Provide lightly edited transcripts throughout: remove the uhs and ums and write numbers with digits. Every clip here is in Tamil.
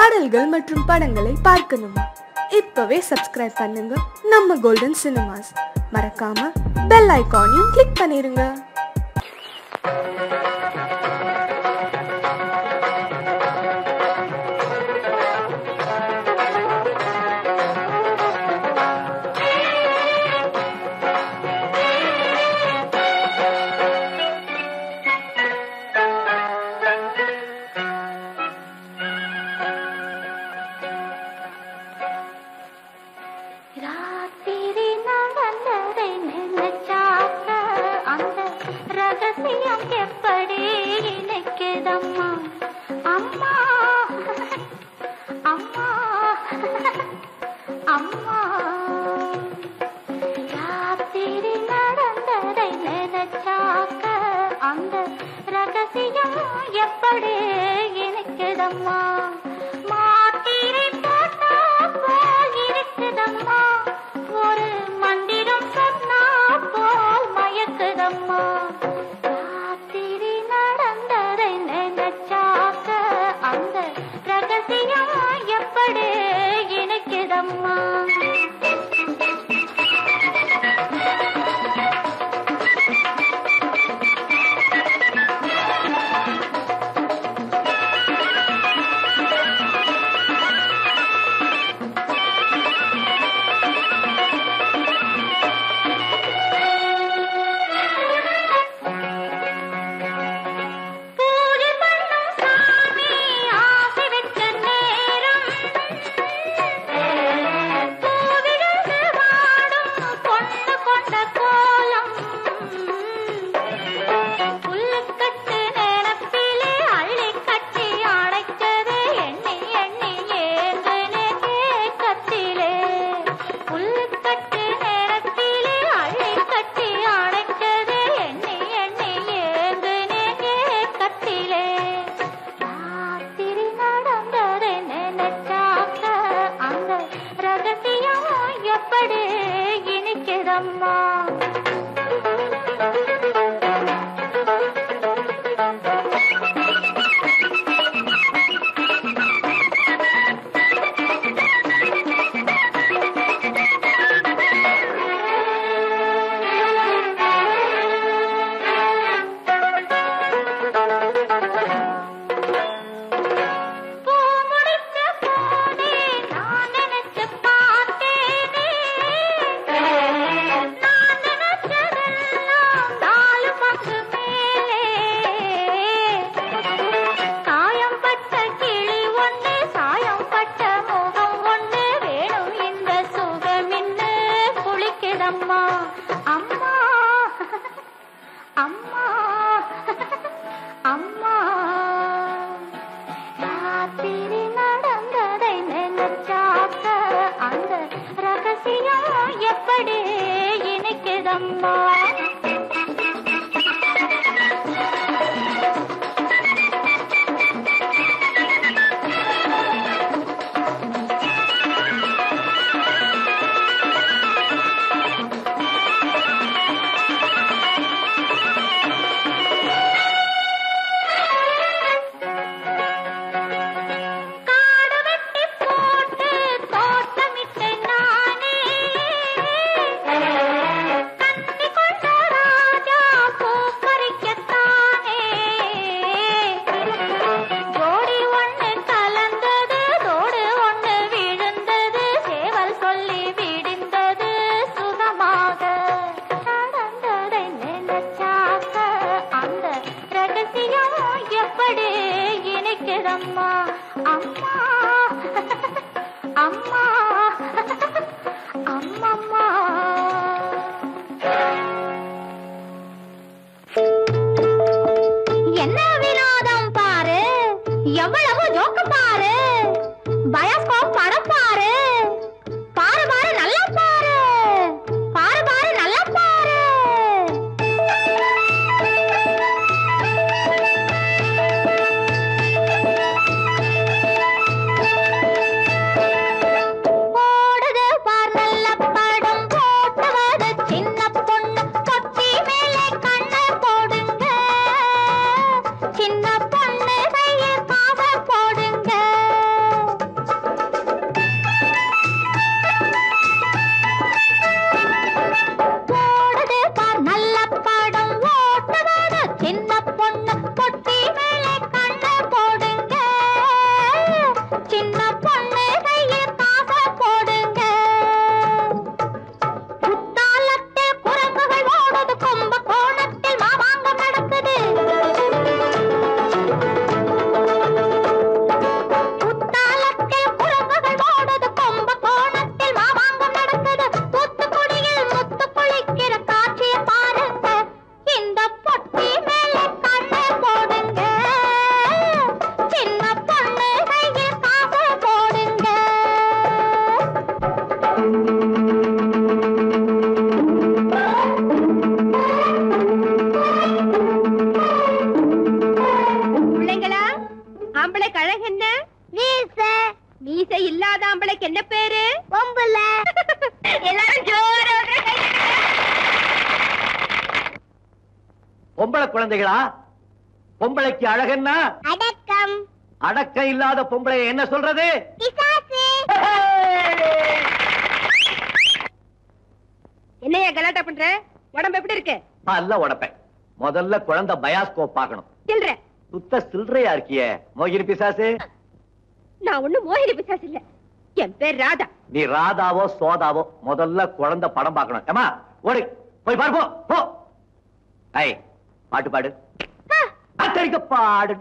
பாடல்கள் மற்றும் படங்களை பார்க்கணுமா? இப்பவே சப்ஸ்கிரைப் பண்ணுங்க நம்ம கோல்டன் சினிமாஸ். மறக்காம பெல் ஐகானையும் கிளிக் பண்ணிருங்க. மீசை இல்லாத ஆம்பளைக்கு என்ன பேரு? பொம்புல. எல்லாரும் ஜோராக பொம்பளை குழந்தைகளா? பொம்பளைக்கு அழகன்னா அடக்கம். அடக்கம் இல்லாத பொம்பளை என்ன சொல்றது? என்னையா கலாட்டா பண்ற? உடம்பு எப்படி இருக்கு? நல்ல உடப்பேன். முதல்ல குழந்தை பயாஸ்கோப் பார்க்கணும். சில்ற சுத்த சில்லறையா இருக்கியே மோகினி பிசாசு. நான் ஒண்ணும் மோகினி பிசாசு இல்ல, என் பேர் ராதா. நீ ராதாவோ சோதாவோ முதல்ல குழந்தை படம் பார்க்கணும். ஏமா ஓடு போய் பாரு போ. ஐ பாட்டு பாடு. அத்தரிக்க பாடு.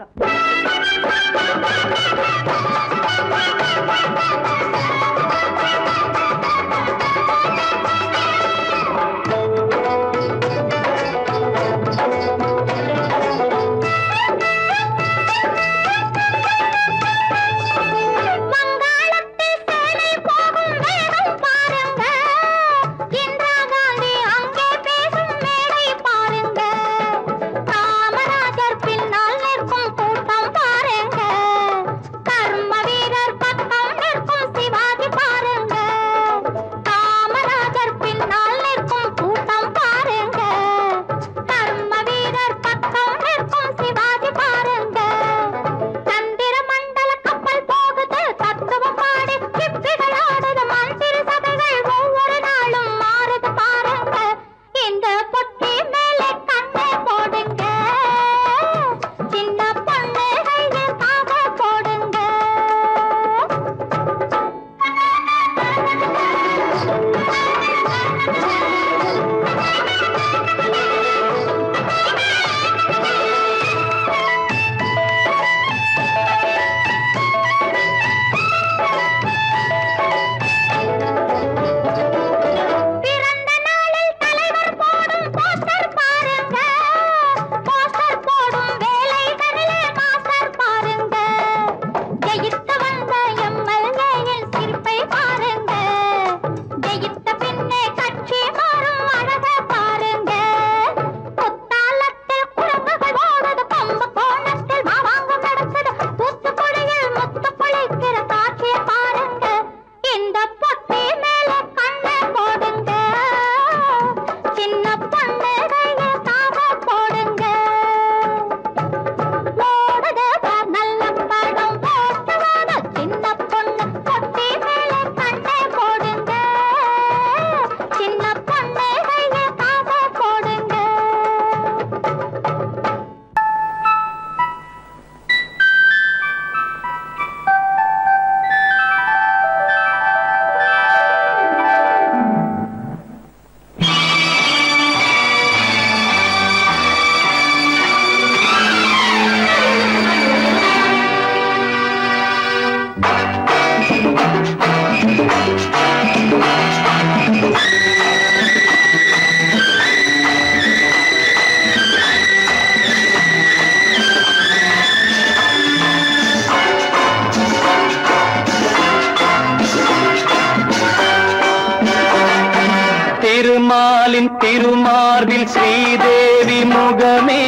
திருமாலின் திருமார்பில் ஸ்ரீதேவி முகமே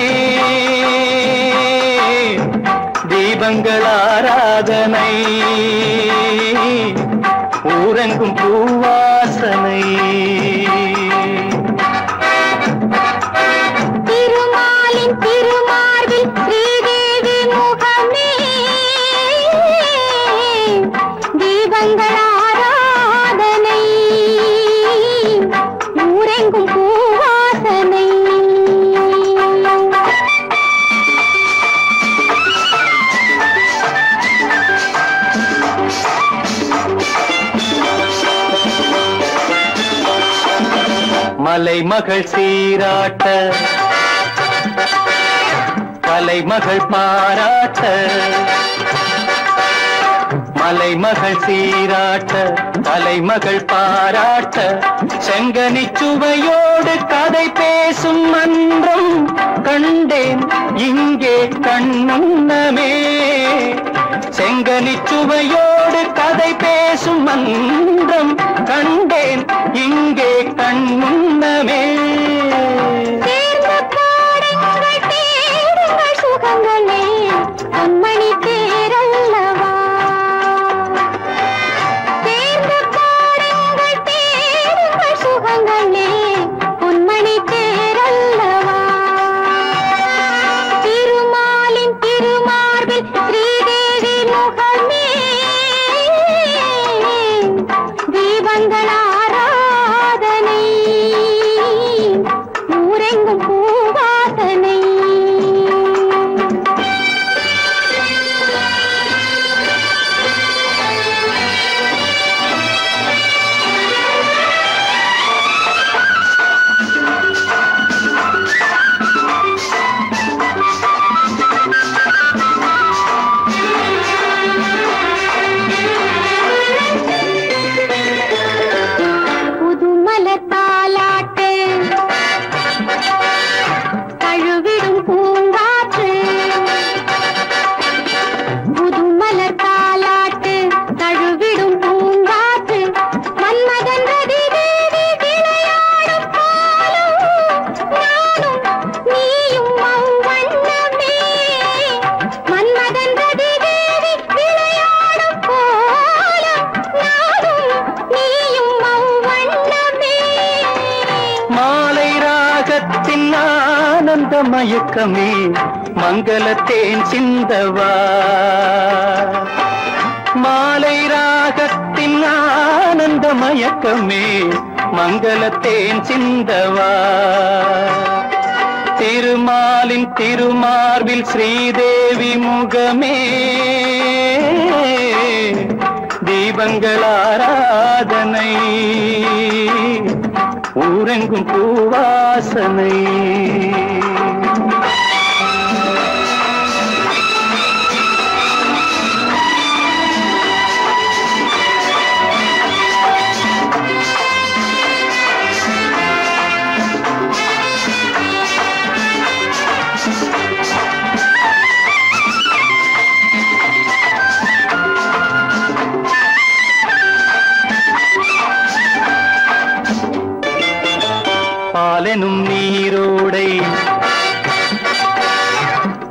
தீபங்கள் ஆராதனை ஊரெங்கும் பூவாசனை திருமாலின் திருமார்பில் ஸ்ரீதேவி முகமே தீபங்கள் ஆராதனை ஊரெங்கும் பூவாசனை மலைமகள் சீராட்ட கலைமகள் பாராட்ட மலைமகள் சீராட்ட கலைமகள் பாராட்ட செங்கனி சுவையோடு கதை பேசும் மன்றம் கண்டேன் இங்கே கண்முன்னமே செங்கனி சுவையோடு கதை பேசும் மன்றம் கண்டேன் இங்கே கண்முன்னமே சுகங்களே அம்மணி தேரல்லவா மயக்கமே மங்களத்தேன் சிந்தவா மாலை ராகத்தின் ஆனந்த மயக்கமே மங்களத்தேன் சிந்தவா திருமாலின் திருமார்பில் ஸ்ரீதேவி முகமே தீபங்கள் ஆராதனை ஊரெங்கும் பூவாசனை பாலெனும் நீரோடை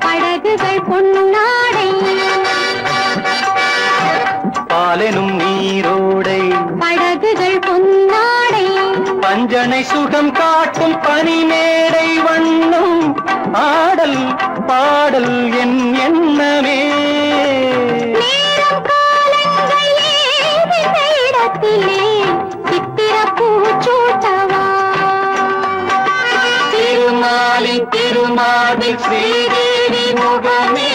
படகுகள் பொன்னாடை பாலெனும் நீரோடை படகுகள் பொன்னாடை பஞ்சனை சுகம் காட்டும் பனிமேடை வண்ணம் ஆடல் பாடல் என் எண்ணமே நேரம் காலங்கள் ஏது இடத்திலே சித்திர பூச்சூட்டவா திருமாலின் திருமாதில் ஸ்ரீதேவி முகமே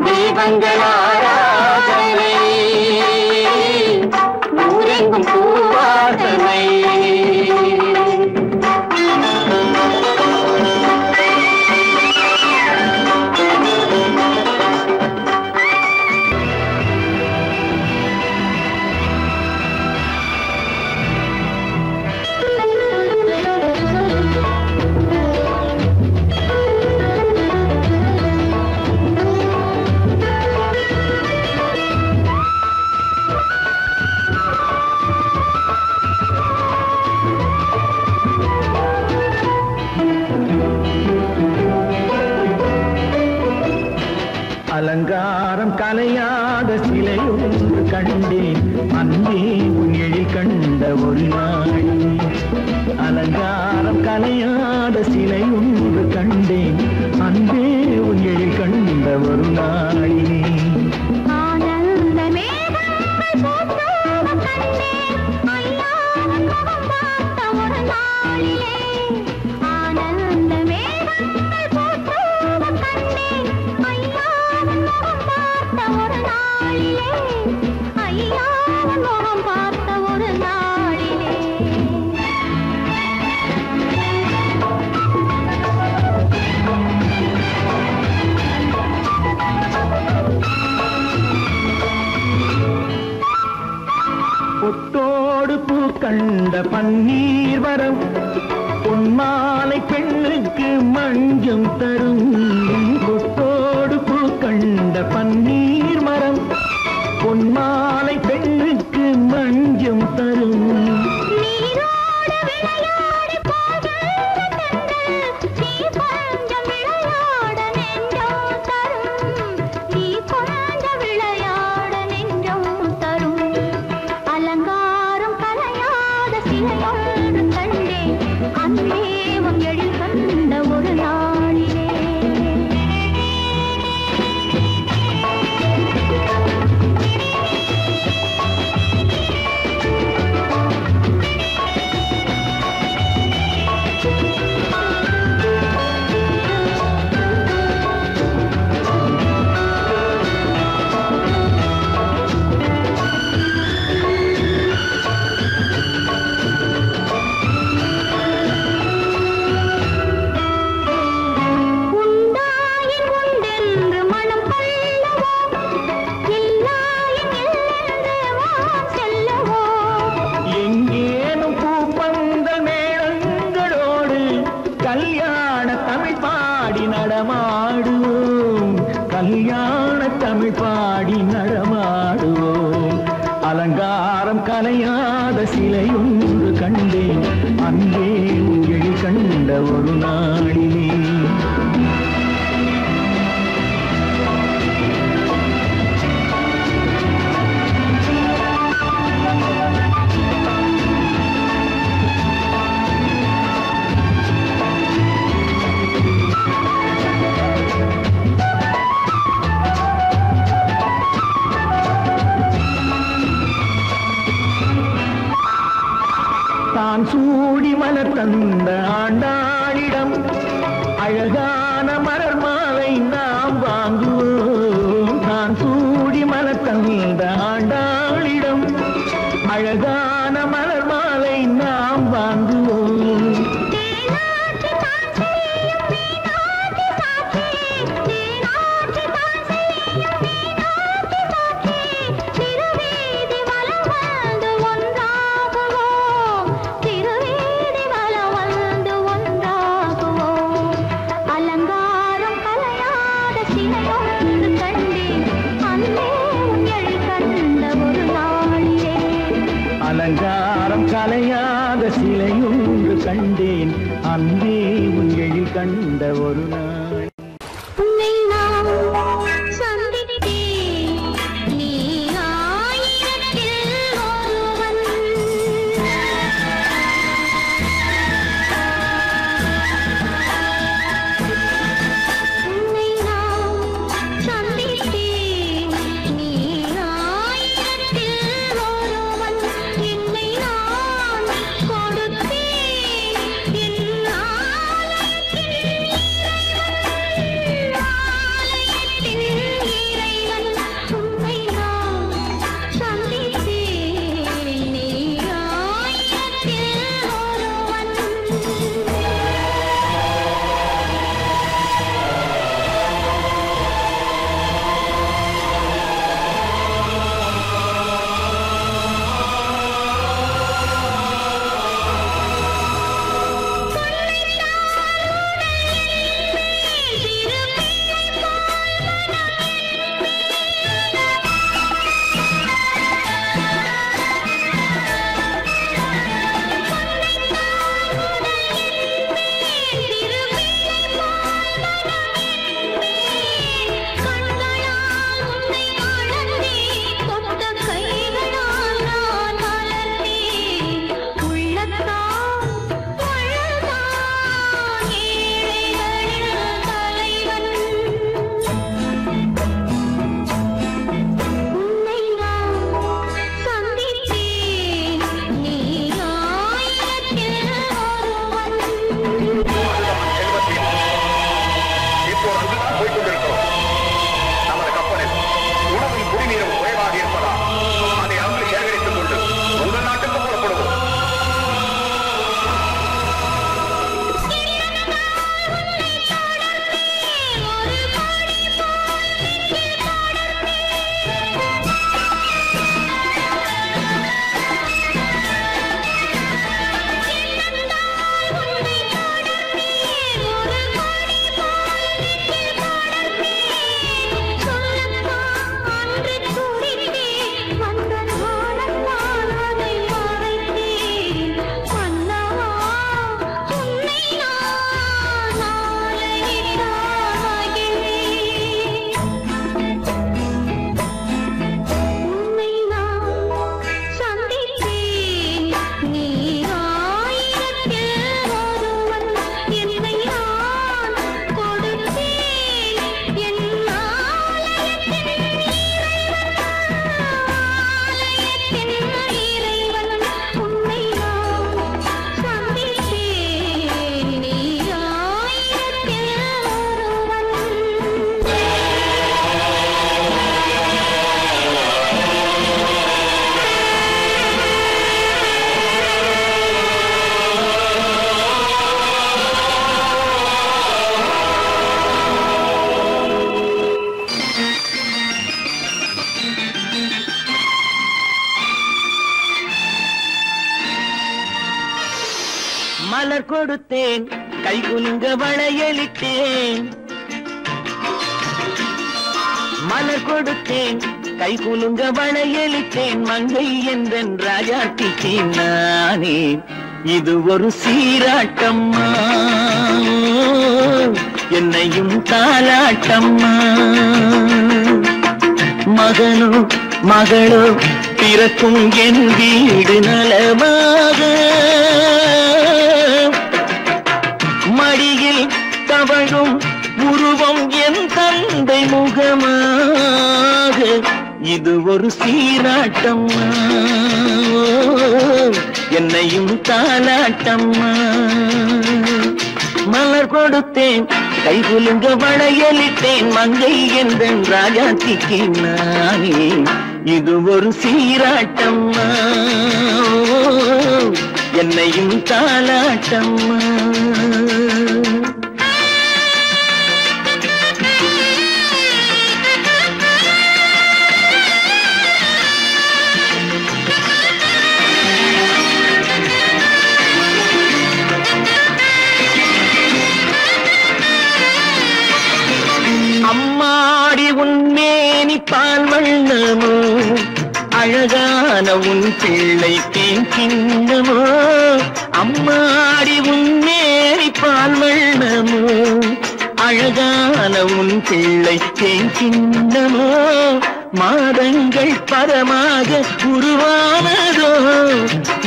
தீபங்கள் ஆராதனை ஊரெங்கும் பூவாசனை அலங்காரம் கலையாத சிலையொன்று கண்டேன் அன்பே உன் எழில் கண்ட ஒரு நாள் அலங்காரம் கலையாத சிலையொன்று கண்டேன் அன்பே உன் எழில் கண்ட ஒரு நாளினே ஆனந்த மேகங்கள் பூத்தோடு கண்டேன் ஐயாவின் முகம் பார்த்த ஒரு நாளிலே ஆனந்த மேகங்கள் பூத்தோடு கண்டேன் ஐயாவின் முகம் பார்த்த ஒரு நாளிலே ஐயாவின் முகம் பார்த்த ஒரு நாளிலே பொட்டோடு பூ கண்ட பன்னீர் வரம் பொன்மாலை பெண்ணுக்கு மஞ்சம் தரும் பொட்டோடு பூ கண்ட பன்னீர் மரம் பொன்மாலை பெண்ணுக்கு மஞ்சம் தரும் நீரோடு விளையாடி போகின்ற தென்றல் நீ கொஞ்சம் விளையாட நெஞ்சம் தரும் நீ கொஞ்சம் விளையாட நெஞ்சம் தரும் அலங்காரம் கலையாத சிலையொன்று கண்டேன் அன்பே உன் எழில் கண்ட ஒரு நாளிலே உண்டாயின் உண்டென்று மனம் கொள்ளவோ இல்லாயின் இல்லென்று வான் செல்லவோ எங்கேனும் பூப்பந்தல் மேளங்களோடு கல்யாண தமிழ் பாடி நடமாடுவோம் கல்யாண தமிழ் பாடி நடமாடுவோம் அலங்காரம் கலையாத சிலையொன்று கண்டேன் அன்பே உன் எழில் கண்ட ஒரு நாளிலே நான் சூடி மலர் தந்த ஆண்டாளிடம் அழகான மலர் மாலை நாம் வாங்குவோம். நான் சூடி மலர் தந்த ஆண்டாளிடம் அழகான மலர் மாலை நாம் வாங்குவோம். அலங்காரம் கலையாத சிலையொன்று கண்டேன் அன்பே உன் எழில் கண்ட ஒரு நாள். உன்னை நான் சந்தித்தேன் நீ ஆயிரத்தில் ஒருவன். உன்னை நான் சந்தித்தேன் நீ ஆயிரத்தில் ஒருவன். என்னை நான் கொடுத்தேன் என் ஆலயத்தின் இறைவன். உன்னை நான் சந்தித்தேன் நீ ஆயிரத்தில் ஒருவன். கண்களால் உன்னை அளந்தேன், தொட்ட கைகளால் நான் மலர்ந்தேன். உள்ளத்தால் வளர்ந்தான் ஏழைகளின் தலைவன். உன்னை நான் சந்தித்தேன் நீ ஆயிரத்தில் ஒருவன். இப்போ அங்குதான் போய்க் கொண்டிருக்கிறோம். நமது கப்பலில் உணவும் குடிநீரும் குறைவாக இருப்பதால் அதை அங்கு சேகரித்துக் கொண்டு உங்கள் நாட்டுக்கு புறப்படுவோம். மலர் கொடுத்தேன் கை குலுங்க வளையலிட்டேன். மலர் கொடுத்தேன் கை குலுங்க வளையலிட்டேன். மங்கை என்றன் ராஜாட்டிக்கு நானே இது ஒரு சீராட்டம்மா. என்னையும் தாலாட்டம்மா. மகனோ மகளோ பிறக்கும் என் வீடு நலமாக. மடியில் தவழும் உருவம் என் தந்தை முகமாக. இது ஒரு சீராட்டம்மா. என்னையும் தாலாட்டம்மா. மலர் கொடுத்தேன் கைகுலுங்க வளையலிட்டேன் மங்கை எந்தன் ராஜாத்திக்கு நானே இது ஒரு சீராட்டம்மா. என்னையும் தாலாட்டம்மா. அம்மாடி உன்மேனி பால் வண்ணமோ அழகான உன் பிள்ளை தேன் கிண்ணமோ. அம்மாடி உன்மேனி பால் வண்ணமோ அழகான உன் பிள்ளை தேன் கிண்ணமோ. மாதங்கள் பரமாக உருவானதோ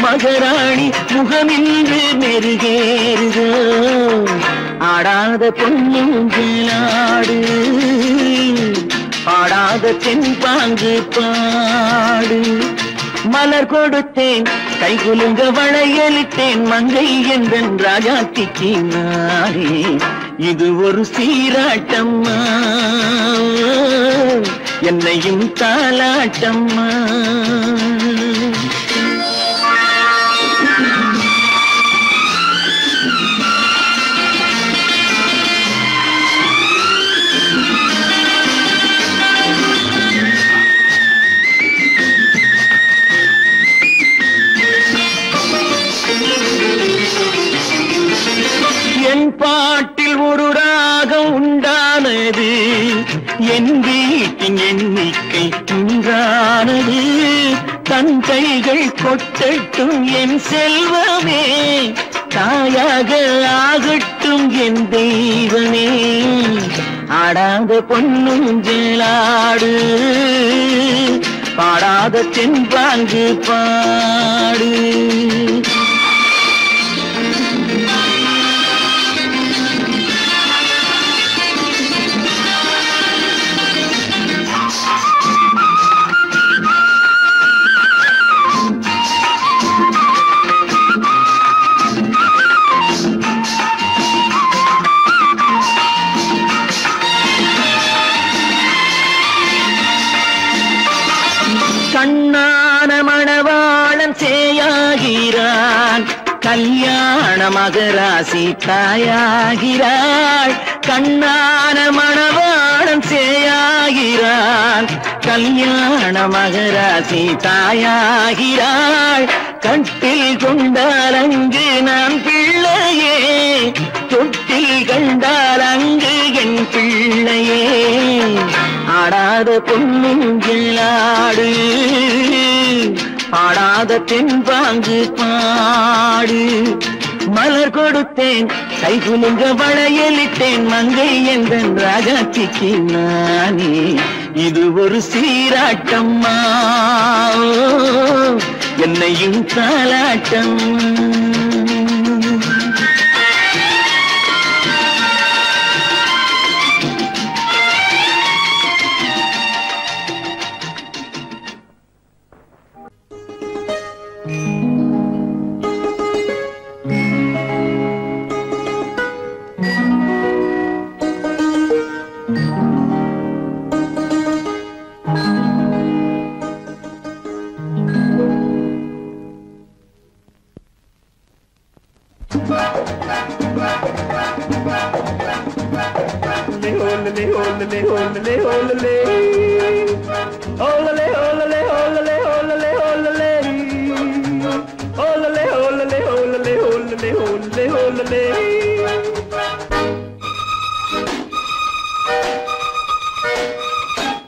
மகராணி முகமின்று மெருகேறுதோ. ஆடாத பொன்னுங்களாடு பாடாத தென்பாங்கு பாடு. மலர் கொடுத்தேன் கைகுலுங்க வளையலிட்டேன் மங்கை எந்தன் ராஜாத்திக்கு நானே இது ஒரு சீராட்டம்மா. என்னையும் தாலாட்டம்மா. என் பாட்டில் ஒரு ராகம் உண்டானது என் வீட்டின் எண்ணிக்கை உண்டானது. தன் கைகள் கொட்டட்டும் என் செல்வமே தாயாக ஆகட்டும் என் தெய்வமே. ஆடாத பொன்னுங்களாடு பாடாத தென்பாங்கு பாடு. கண்ணான மணவாளன் சேயாகிறான் கல்யாண மகராசி தாயாகிறாள். கண்ணான மணவாளன் சேயாகிறான் கல்யாண மகராசி தாயாகிறாள். கட்டில் கொண்டால் அங்கு நான் பிள்ளையே தொட்டில் கண்டால் அங்கு என் பிள்ளையே. ஆடாத பொன்னுங்களாடு பாடாத தென்பாங்கு பாடு. மலர் கொடுத்தேன் கைகுலுங்க வளையலிட்டேன் மங்கை எந்தன் ராஜாத்திக்கு நானே இது ஒரு சீராட்டம்மா. என்னையும் தாலாட்டம்.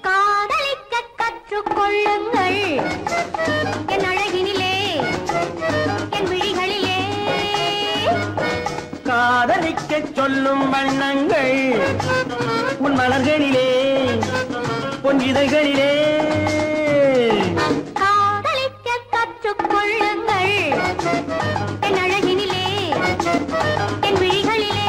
காதலிக்க கற்றுக்கொள்ளுங்கள் என் அழகினிலே என் விழிகளிலே. காதலிக்க சொல்லும் வண்ணங்கள் உன் மலர்களிலே பொன் இதழ்களிலே. காதலிக்க கற்றுக்கொள்ளுங்கள் என் அழகினிலே என் விழிகளிலே.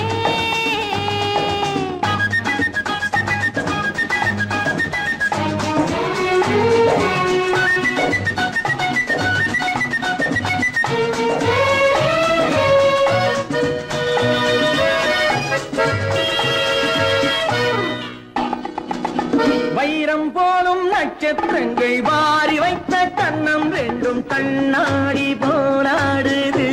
நட்சத்திரங்கள் வாரி வைத்த கண்ணம் ரெண்டும் கண்ணாடி போராடுது.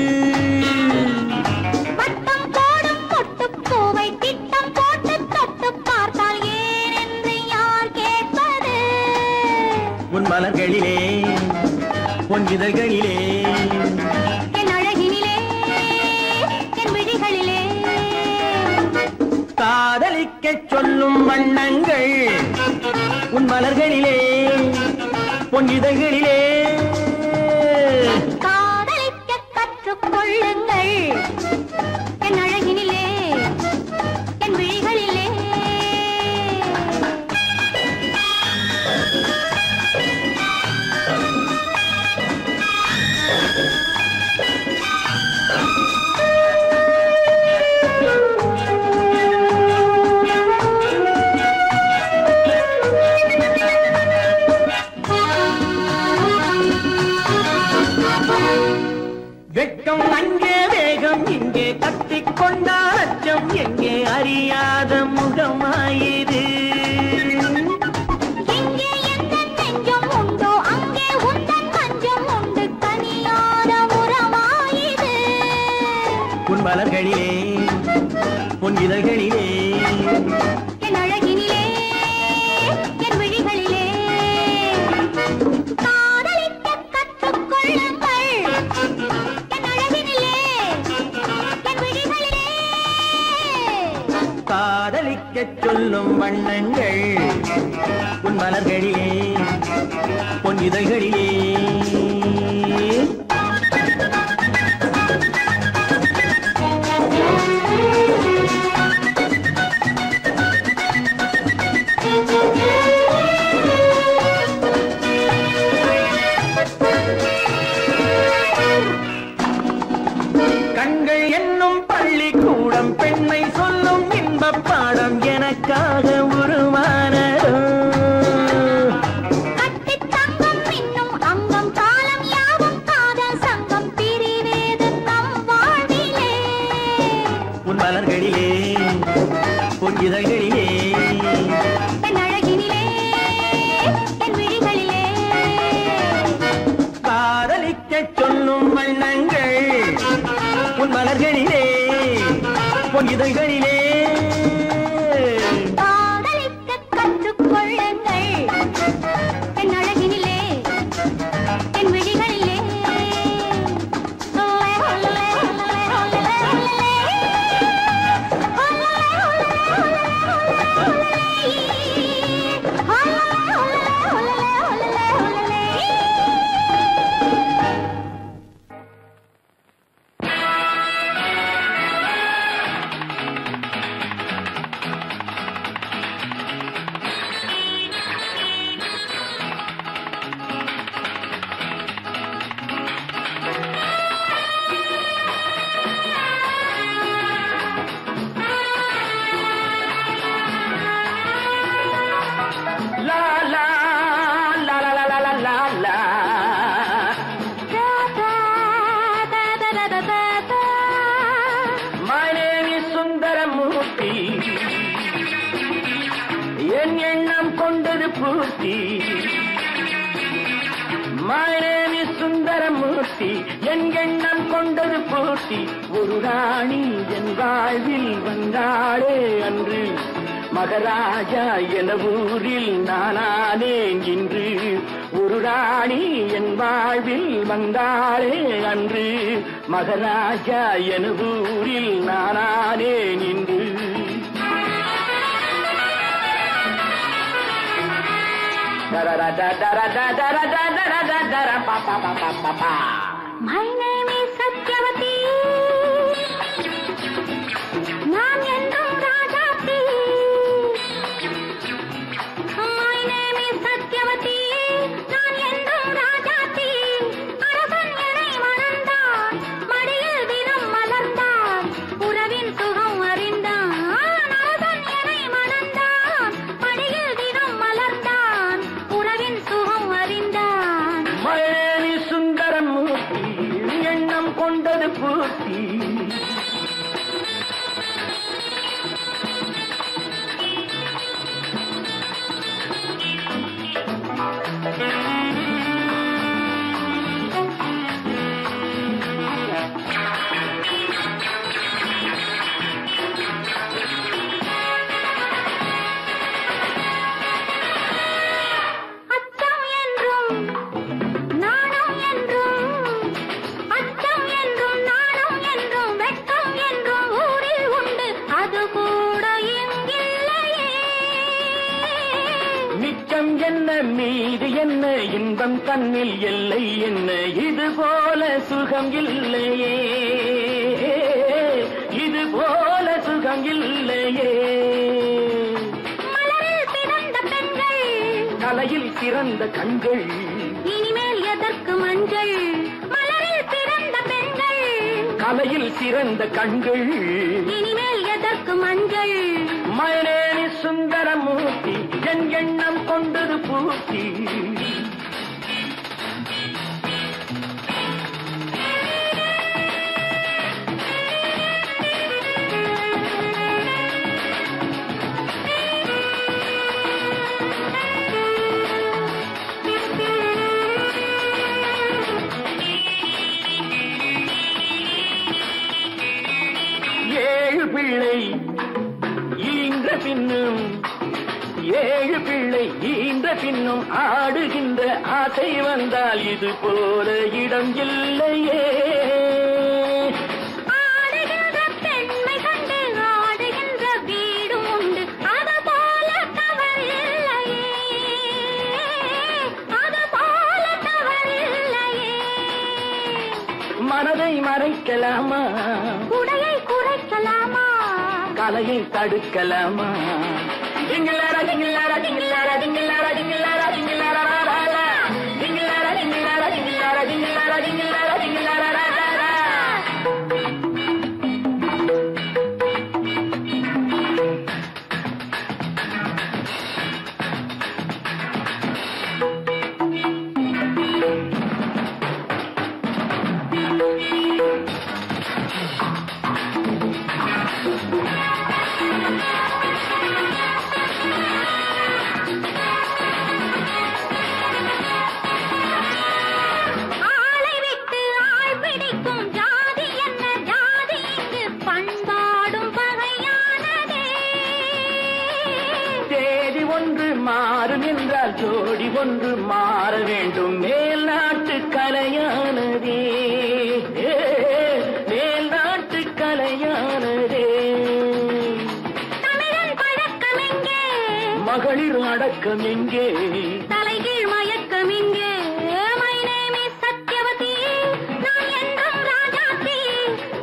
வட்டம் போடும் பொட்டு பூவை திட்டம் போட்டு தொட்டு பார்த்தால் ஏன் என்று யார் கேட்பது? உன் மலர்களிலே உன் இதழ்களிலே என் அழகினிலே என் விழிகளிலே காதலிக்கச் சொல்லும் வண்ணங்கள் உன் மலர்களிலே உன் இதழ்களிலே காதலிக்க கற்றுக்கொள்ளுங்கள் என் அழகினிலே என் விழிகளிலே. வெட்கம் அங்கே வேகம் இங்கே கட்டிக்கொண்டால் அச்சம் எங்கே அறியாத முகமாயிரு. எங்கே எந்த நெஞ்சம் உண்டோ அங்கே உந்தன் மஞ்சம் உண்டு தனியான உறவாயிது. உன் மலர்களிலே உன் இதழ்களிலே என் அழகினிலே என் விழிகளிலே காதலிக்க கற்றுக்கொள்ளுங்கள் என் அழகினிலே என் விழிகளிலே. காதலிக்கச் சொல்லும் வண்ணங்கள் உன் மலர்களிலே உன் இதழ்களிலே கண்கள் என்னும் பள்ளிக்கூடம் பெண்மை சொல்லும் இன்பப் பாடம் எனக்காக உருவானதோ. கட்டித் தங்கம் இன்னும் அங்கம் காலம் யாவும் காதல் சங்கம் பிரிவேது நம் வாழ்விலே. உன் மலர்களிலே உன் இதழ்களிலே என் அழகினிலே என் விழிகளிலே காதலிக்கச் சொல்லும் வண்ணங்கள் உன் மலர்களிலே உன் இதழ்களிலே காதலிக்க கற்றுக்கொள்ளுங்கள் என் அழகினிலே என் விழிகளிலே. லா லா லா லா லா லா லா லா. My name is Sundaramurthy. என் எண்ணம் கொண்டது பூர்த்தி. My name is Sundaramurthy. என் எண்ணம் கொண்டது பூர்த்தி. ஒரு ராணி என் வாழ்வில் வந்தாளே அன்று மகராஜா என ஊரில் நானானேன் இன்று. ஒரு ராணி என் வாழ்வில் வந்தாளே அன்று மகராஜா என ஊரில் நானானேன் இன்று. My name is Satyavati. நான் என்றும் Rajathi. My name is Satyavati. நான் என்றும் ராஜாத்தி. அரசன் என்னை மணந்தான். மடியில் தினம் மலர்ந்தான். உறவின் சுகம் அறிந்தான். அரசன் என்னை மணந்தான். மடியில் தினம் மலர்ந்தான். உறவின் சுகம் அறிந்தான். மயனி சுந்தரமூர்த்தி மீது என்ன இன்பம் தன்னில் எல்லை என்ன இது போல சுகம் இல்லையே இது போல சுகம் இல்லையே மலரில் பிறந்த பெண்கள் தலையில் சிறந்த கண்கள் இனிமேல் எதற்கு மஞ்சள் மலரில் பிறந்த பெண்கள் கலையில் சிறந்த கண்கள் இனிமேல் எதற்கு மஞ்சள் மயனேனி சுந்தரமூர்த்தி என் எண்ணம் கொண்டது பூர்த்தி ஏழு பிள்ளை ஈன்ற பின்னும் ஏழு பிள்ளை ஈன்ற பின்னும் ஆடுகின்ற ஆசை வந்தால் இது போல இடம் இல்லையே ஆடுகின்ற பெண்மை கண்டு ஆடுகின்ற வீடும் உண்டு அது போல தவறில்லையே அது போல தவறில்லையே மனதை மறைக்கலாமா உடையை குறைக்கலாமா கலையை தடுக்கலாமா டிங்கிலாரா டிங்கிலாரா டிங்கிலாரா டிங்கிலாரா டிங்கிலாரா டிங்கிலாரா ராரா டிங்கிலாரா டிங்கிலாரா டிங்கிலாரா டிங்கிலாரா டிங்கிலாரா டிங்கிலாரா ராரா ஆளை விட்டு ஆள் பிடிக்கும் ஜாதி என்ன ஜாதி இங்கு பண்பாடும் பகையானதே தேதி ஒன்று மாறும் என்றால் ஜோடி ஒன்று மாற வேண்டும் மேல் நாட்டு கலையானதே மேல் நாட்டு கலையானதே தமிழன் பழக்கம் எங்கே மகளிர் அடக்கம் எங்கே தலைகீழ் மயக்கம் எங்கே My name is சத்யவதி நான் என்றும் ராஜாத்தி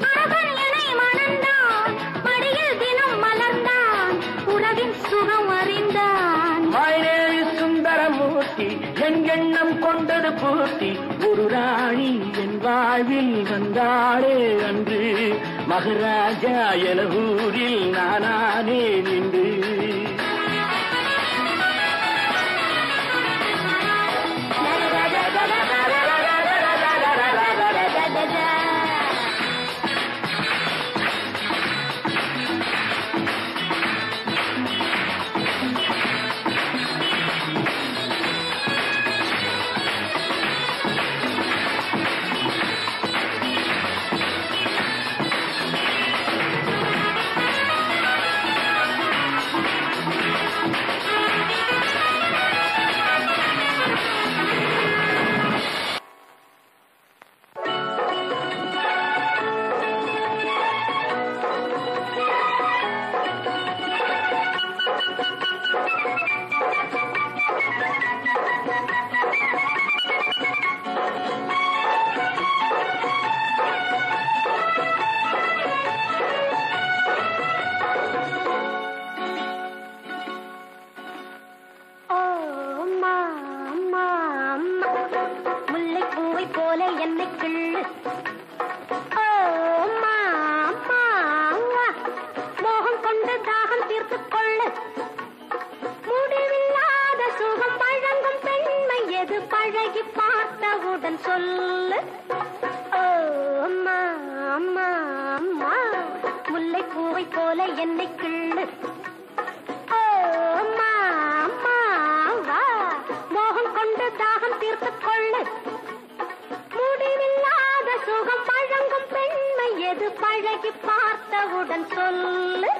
அரபன் என்னை மணந்தான் மடியில் தினம் மலர்ந்தான் உறவின் சுகம் அறிந்தான் மயனேவி சுந்தரமூர்த்தி என் எண்ணம் கொண்டது பூர்த்தி ஒரு ராணி என் வாழ்வில் வந்தாளே அன்று மகாராஜா என ஊரில் நானே நின்று பழகி பார்த்தவுடன் சொல்லு ஓ அம்மா அம்மா அம்மா முல்லைப்பூவை போல என்னை கிள்ளு ஓ அம்மா அம்மா வா மோகம் கொண்டு தாகம் தீர்த்துக் கொள்ளு முடிவில்லாத சுகம் பழங்கும் பெண்மை எது பழகி பார்த்தவுடன் சொல்லு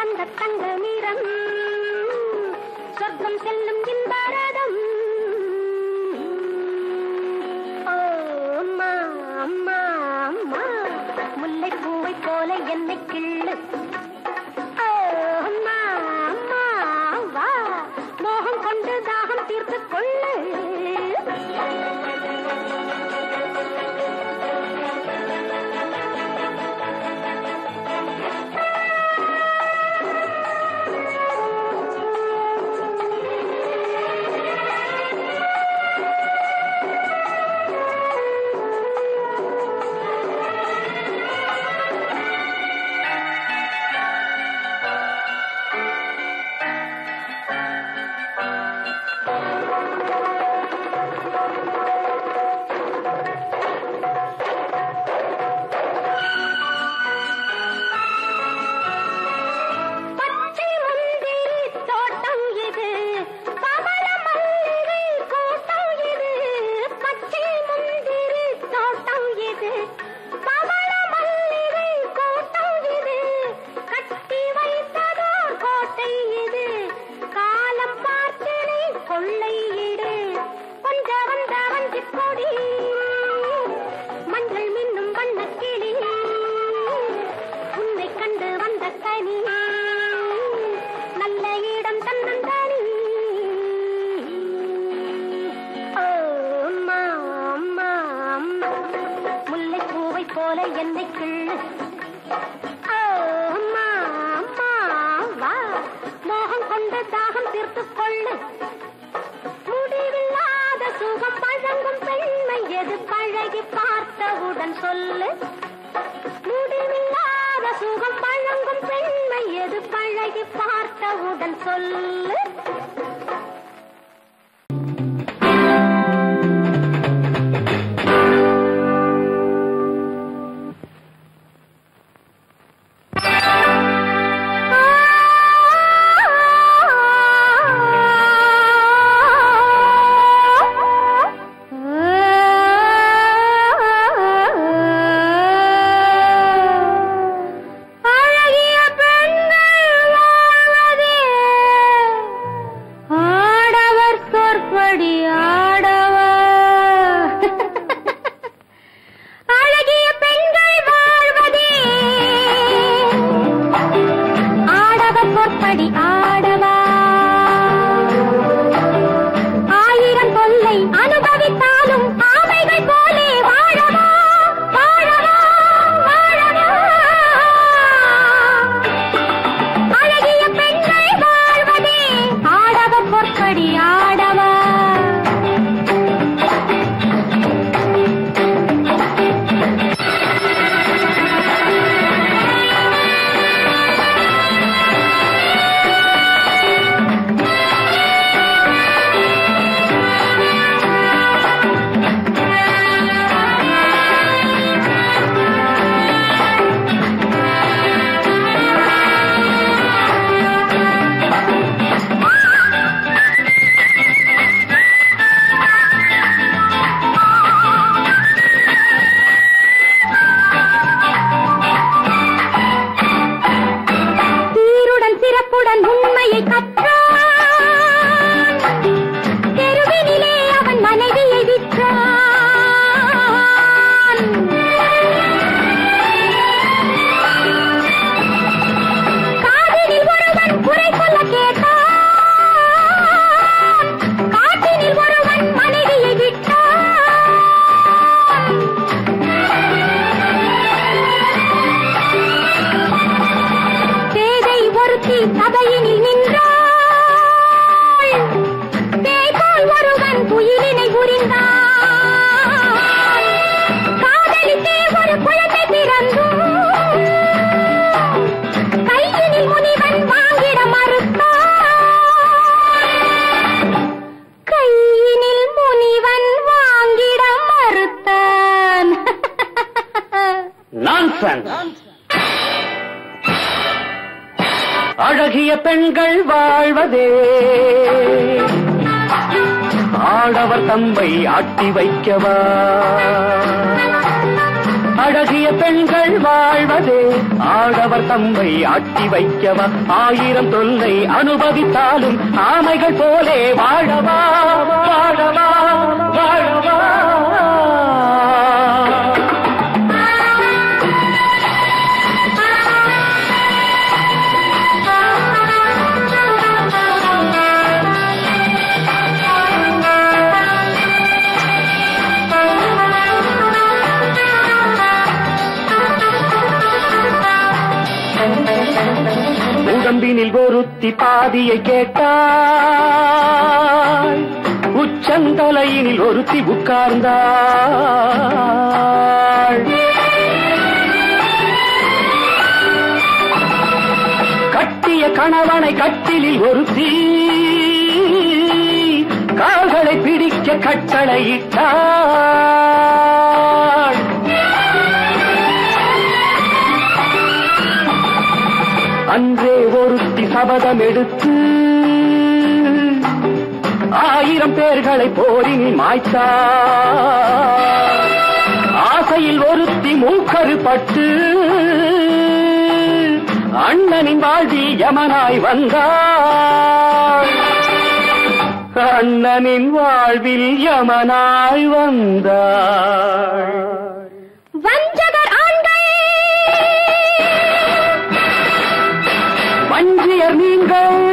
வந்த தங்க நிறம் சொர்க்கம் செல்லும் இன்பரதம். அம்மா அம்மா அம்மா முல்லைப்பூவை போல என்னை கிள்ளு. அம்மா அம்மா வா மோகம் கொண்டு தாகம் தீர்த்து கொள்ளு. அழகிய பெண்கள் வாழ்வதே ஆடவர் தம்மை ஆட்டி வைக்கவா, அழகிய பெண்கள் வாழ்வதே ஆடவர் தம்மை ஆட்டி வைக்கவா 1000 தொல்லை அனுபவித்தாலும் ஆமைகள் போலே வாழவா வாழவா வாழவா. உடம்பினில் ஒருத்தி பாதியை கேட்டாள், உச்சந்தலையினில் ஒருத்தி உட்கார்ந்தாள். கட்டிய கணவனை கட்டிலில் ஒருத்தி கால்களை பிடிக்க கட்டளையிட்டாள். அன்றே ஒருத்தி சபதம் எடுத்து 1000 பேர்களை போரினில் மாய்த்தாள். ஆசையில் ஒருத்தி மூக்கறுபட்டு அண்ணனின் வாழ்வில் யமனாய் வந்தாள். அண்ணனின் வாழ்வில் யமனாய் வந்தாள். வஞ்சகர் ஆண்கள் வஞ்சியர் நீங்கள்